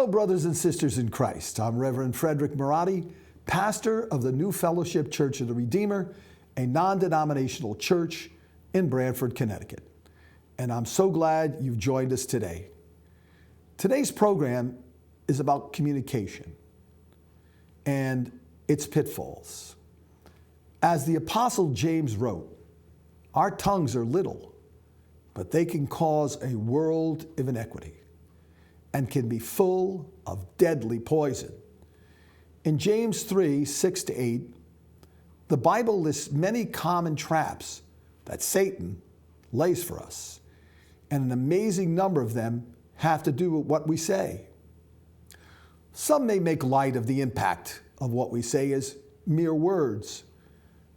Hello, brothers and sisters in Christ. I'm Reverend Frederick Marotti, pastor of the New Fellowship Church of the Redeemer, a non-denominational church in Branford, Connecticut. And I'm so glad you've joined us today. Today's program is about communication and its pitfalls. As the Apostle James wrote, our tongues are little, but they can cause a world of iniquity and can be full of deadly poison. In James 3, 6-8, the Bible lists many common traps that Satan lays for us, and an amazing number of them have to do with what we say. Some may make light of the impact of what we say as mere words,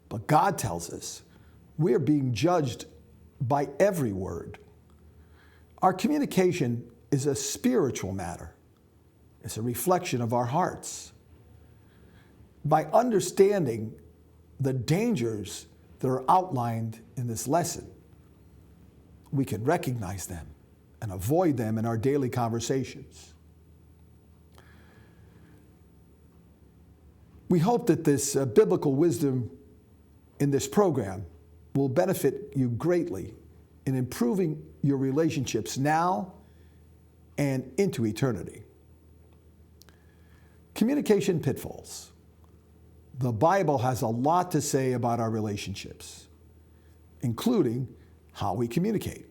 but God tells us we are being judged by every word. Our communication is a spiritual matter. It's a reflection of our hearts. By understanding the dangers that are outlined in this lesson, we can recognize them and avoid them in our daily conversations. We hope that this biblical wisdom in this program will benefit you greatly in improving your relationships now and into eternity. Communication pitfalls. The Bible has a lot to say about our relationships, including how we communicate,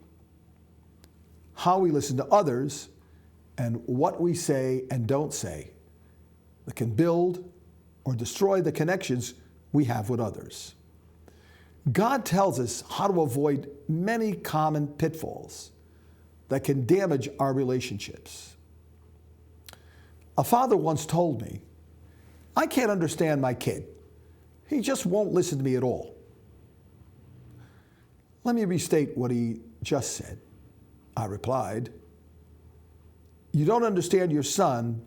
how we listen to others, and what we say and don't say that can build or destroy the connections we have with others. God tells us how to avoid many common pitfalls that can damage our relationships. A father once told me, I can't understand my kid. He just won't listen to me at all. Let me restate what he just said. I replied, you don't understand your son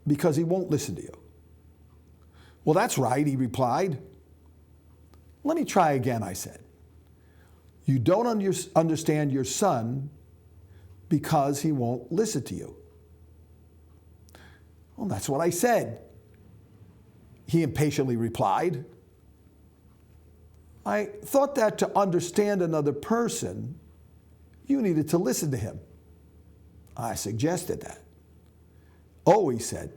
because he won't listen to you. Well, that's right, he replied. Let me try again, I said. You don't understand your son because he won't listen to you. Well, that's what I said, he impatiently replied. I thought that to understand another person, you needed to listen to him. I suggested that. Oh, he said,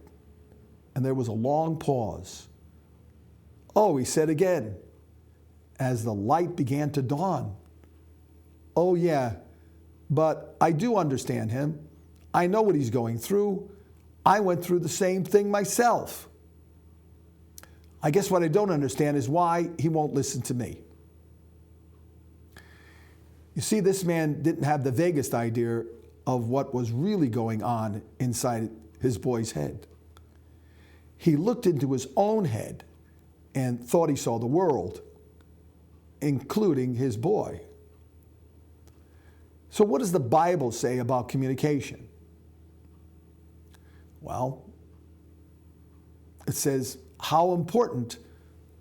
and there was a long pause. Oh, he said again, as the light began to dawn. Oh, yeah, but I do understand him. I know what he's going through. I went through the same thing myself. I guess what I don't understand is why he won't listen to me. You see, this man didn't have the vaguest idea of what was really going on inside his boy's head. He looked into his own head and thought he saw the world, including his boy. So what does the Bible say about communication? Well, it says, how important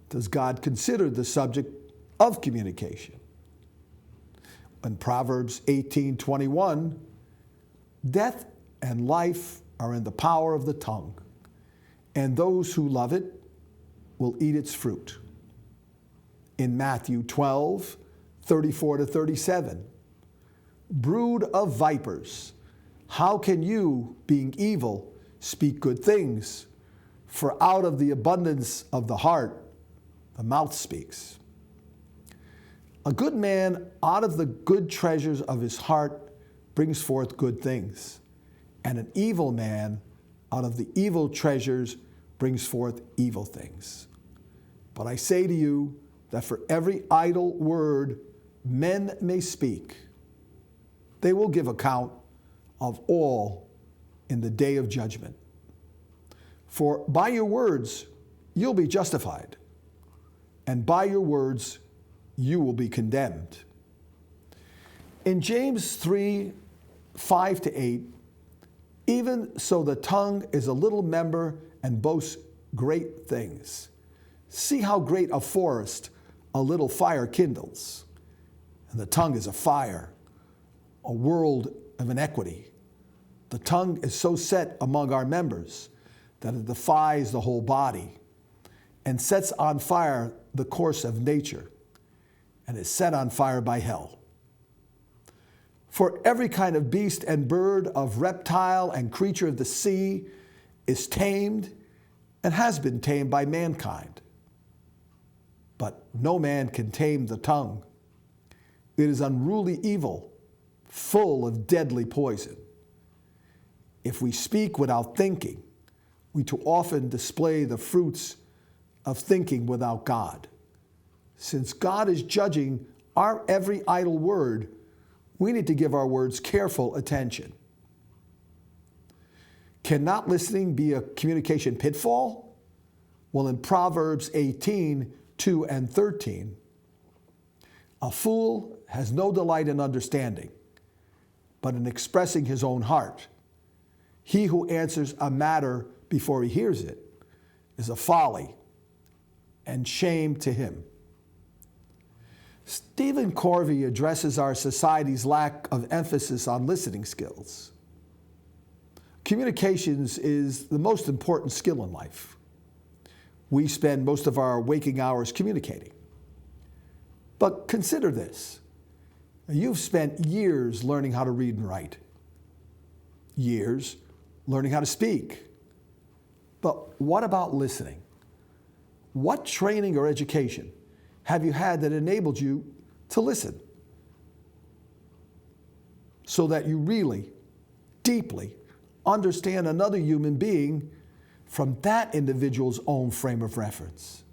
does God consider the subject of communication? In Proverbs 18:21, death and life are in the power of the tongue, and those who love it will eat its fruit. In Matthew 12:34-37, brood of vipers, how can you, being evil, speak good things? For out of the abundance of the heart, the mouth speaks. A good man out of the good treasures of his heart brings forth good things, and an evil man out of the evil treasures brings forth evil things. But I say to you that for every idle word men may speak, they will give account of all in the day of judgment. For by your words you'll be justified, and by your words you will be condemned. In James 3:5-8, even so the tongue is a little member and boasts great things. See how great a forest a little fire kindles. And the tongue is a fire, a world of iniquity. The tongue is so set among our members that it defies the whole body and sets on fire the course of nature and is set on fire by hell. For every kind of beast and bird, of reptile and creature of the sea is tamed and has been tamed by mankind. But no man can tame the tongue. It is unruly evil, full of deadly poison. If we speak without thinking, we too often display the fruits of thinking without God. Since God is judging our every idle word, we need to give our words careful attention. Can not listening be a communication pitfall? Well, in Proverbs 18, 2 and 13, a fool has no delight in understanding, but in expressing his own heart. He who answers a matter before he hears it is a folly and shame to him. Stephen Corvey addresses our society's lack of emphasis on listening skills. Communications is the most important skill in life. We spend most of our waking hours communicating. But consider this. You've spent years learning how to read and write, years learning how to speak. But what about listening? What training or education have you had that enabled you to listen so that you really, deeply understand another human being from that individual's own frame of reference?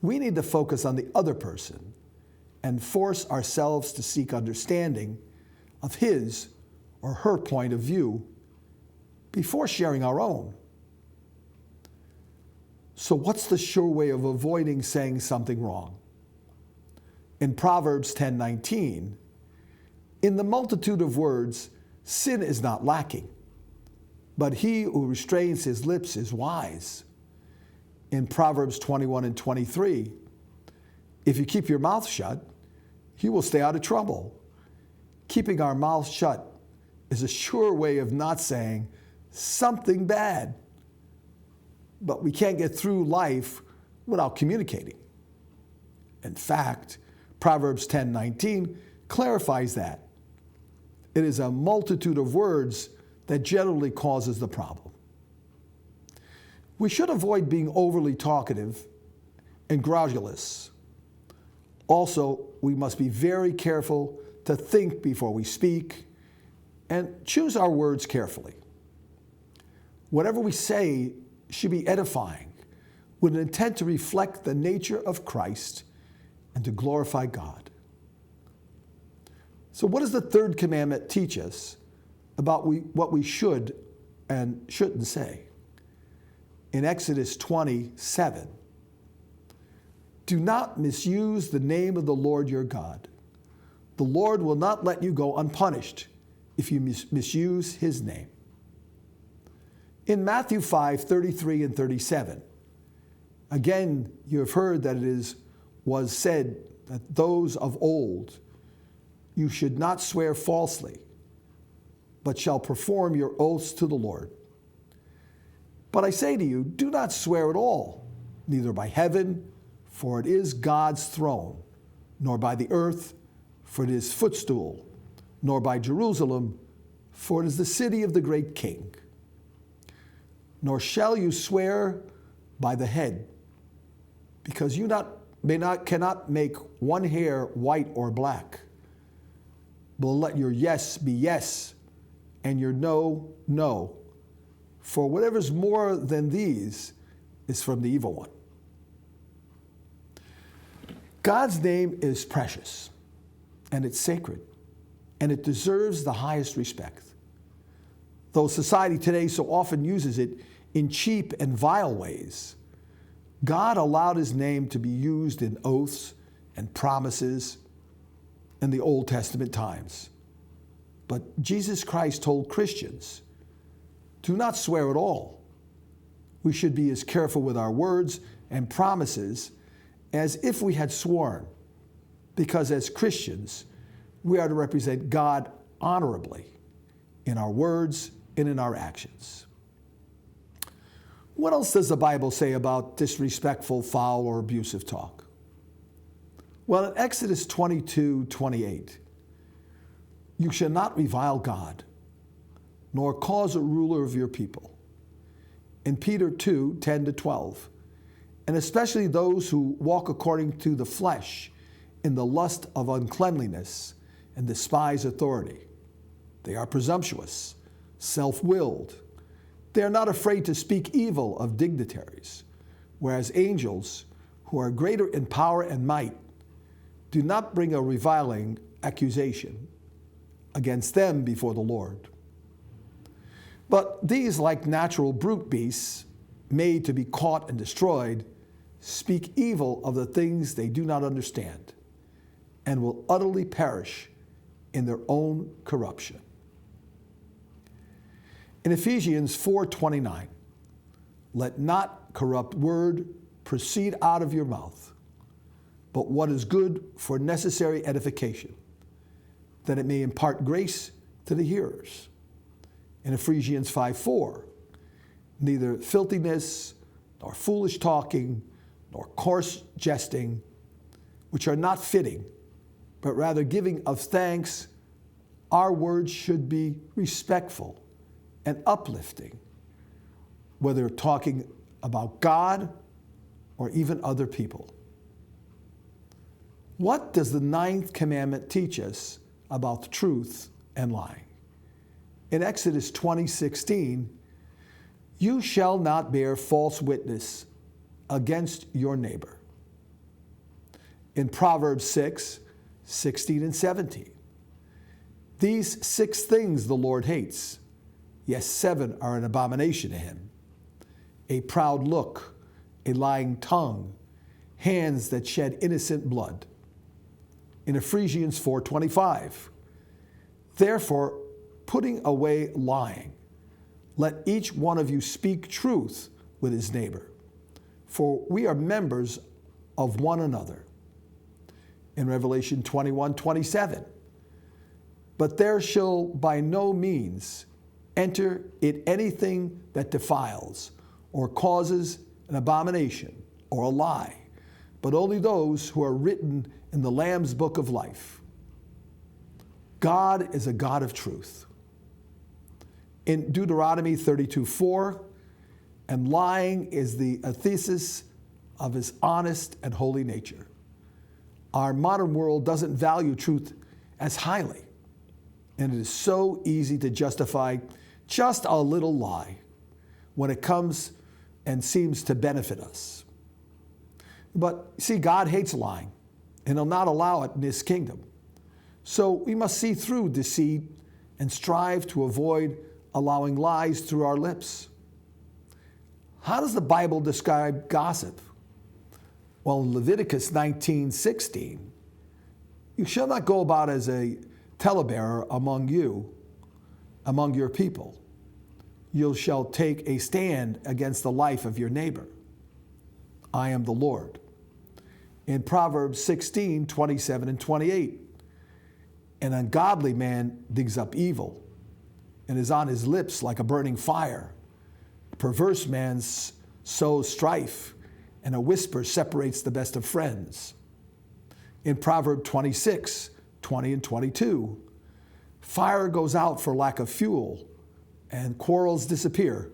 We need to focus on the other person and force ourselves to seek understanding of his or her point of view before sharing our own. So what's the sure way of avoiding saying something wrong? In Proverbs 10:19, in the multitude of words, sin is not lacking, but he who restrains his lips is wise. In Proverbs 21 and 23, if you keep your mouth shut, you will stay out of trouble. Keeping our mouth shut is a sure way of not saying something bad. But we can't get through life without communicating. In fact, Proverbs 10:19 clarifies that. It is a multitude of words that generally causes the problem. We should avoid being overly talkative and garrulous. Also, we must be very careful to think before we speak and choose our words carefully. Whatever we say should be edifying with an intent to reflect the nature of Christ and to glorify God. So what does the third commandment teach us about what we should and shouldn't say? In Exodus 20:7, do not misuse the name of the Lord your God. The Lord will not let you go unpunished if you misuse his name. In Matthew 5:33 and 37, again, you have heard that was said that those of old, you should not swear falsely, but shall perform your oaths to the Lord. But I say to you, do not swear at all, neither by heaven, for it is God's throne, nor by the earth, for it is his footstool, nor by Jerusalem, for it is the city of the great King. Nor shall you swear by the head, because you cannot make one hair white or black. But let your yes be yes, and your no, no. For whatever's more than these is from the evil one. God's name is precious, and it's sacred, and it deserves the highest respect. Though society today so often uses it in cheap and vile ways, God allowed his name to be used in oaths and promises in the Old Testament times. But Jesus Christ told Christians, do not swear at all. We should be as careful with our words and promises as if we had sworn, because as Christians, we are to represent God honorably in our words and in our actions. What else does the Bible say about disrespectful, foul, or abusive talk? Well, in Exodus 22:28, you shall not revile God, nor cause a ruler of your people. In Peter 2:10-12, and especially those who walk according to the flesh in the lust of uncleanliness and despise authority. They are presumptuous, self-willed. They are not afraid to speak evil of dignitaries, whereas angels, who are greater in power and might, do not bring a reviling accusation against them before the Lord. But these, like natural brute beasts, made to be caught and destroyed, speak evil of the things they do not understand, and will utterly perish in their own corruption. In Ephesians 4:29, let not corrupt word proceed out of your mouth, but what is good for necessary edification, that it may impart grace to the hearers. In Ephesians 5:4, neither filthiness, nor foolish talking, nor coarse jesting, which are not fitting, but rather giving of thanks, our words should be respectful and uplifting, whether talking about God or even other people. What does the 9th commandment teach us about truth and lying? In Exodus 20:16, you shall not bear false witness against your neighbor. In Proverbs 6:16-17, these 6 things the Lord hates, yes, 7 are an abomination to him: a proud look, a lying tongue, hands that shed innocent blood. In Ephesians 4:25, therefore, putting away lying, let each one of you speak truth with his neighbor, for we are members of one another. In Revelation 21:27, but there shall by no means enter it anything that defiles or causes an abomination or a lie, but only those who are written in the Lamb's book of life. God is a God of truth. In Deuteronomy 32:4, and lying is the antithesis of his honest and holy nature. Our modern world doesn't value truth as highly, and it is so easy to justify just a little lie when it comes and seems to benefit us. But see, God hates lying, and he'll not allow it in his kingdom. So we must see through deceit and strive to avoid allowing lies through our lips. How does the Bible describe gossip? Well, in Leviticus 19:16, you shall not go about as a talebearer among your people. You shall take a stand against the life of your neighbor. I am the Lord. In Proverbs 16:27-28, an ungodly man digs up evil and is on his lips like a burning fire. A perverse man sows strife, and a whisper separates the best of friends. In Proverbs 26:20-22, fire goes out for lack of fuel, and quarrels disappear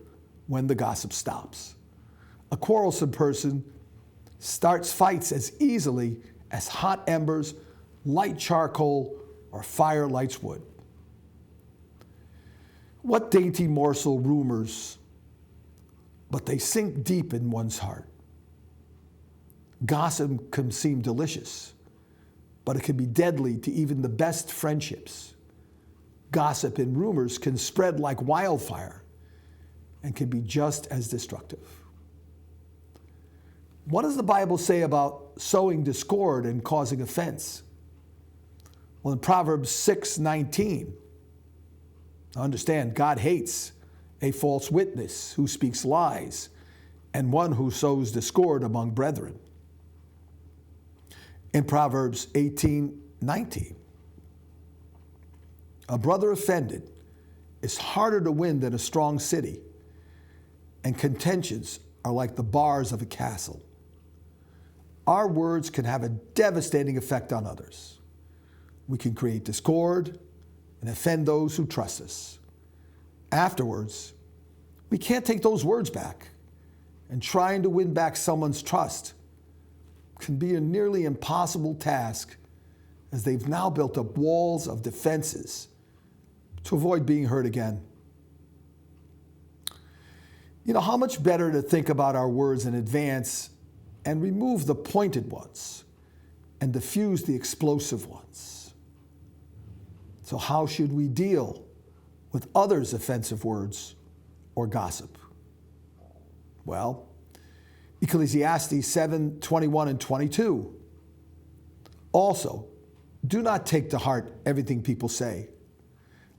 when the gossip stops. A quarrelsome person starts fights as easily as hot embers light charcoal or fire lights wood. What dainty morsel rumors, but they sink deep in one's heart. Gossip can seem delicious, but it can be deadly to even the best friendships. Gossip and rumors can spread like wildfire and can be just as destructive. What does the Bible say about sowing discord and causing offense? Well, in Proverbs 6:19, understand, God hates a false witness who speaks lies and one who sows discord among brethren. In Proverbs 18:19, a brother offended is harder to win than a strong city, and contentions are like the bars of a castle. Our words can have a devastating effect on others. We can create discord and offend those who trust us. Afterwards, we can't take those words back, and trying to win back someone's trust can be a nearly impossible task, as they've now built up walls of defenses to avoid being hurt again. You know, how much better to think about our words in advance and remove the pointed ones and diffuse the explosive ones. So how should we deal with others' offensive words or gossip? Well, Ecclesiastes 7:21 and 22. Also, do not take to heart everything people say,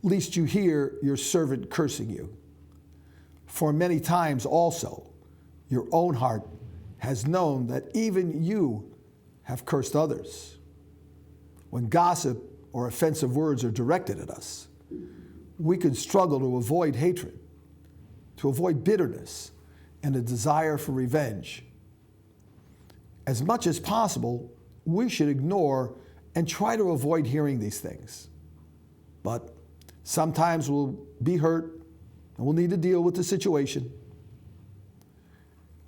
lest you hear your servant cursing you. For many times also your own heart has known that even you have cursed others. When gossip or offensive words are directed at us, we can struggle to avoid hatred, to avoid bitterness, and a desire for revenge. As much as possible, we should ignore and try to avoid hearing these things. But sometimes we'll be hurt and we'll need to deal with the situation.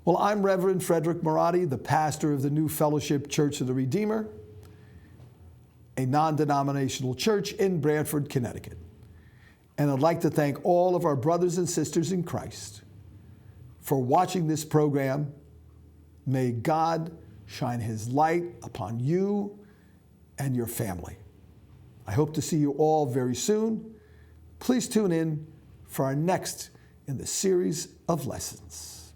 Well, I'm Reverend Frederick Marotti, the pastor of the New Fellowship Church of the Redeemer, a non-denominational church in Branford, Connecticut. And I'd like to thank all of our brothers and sisters in Christ for watching this program. May God shine His light upon you and your family. I hope to see you all very soon. Please tune in for our next in the series of lessons.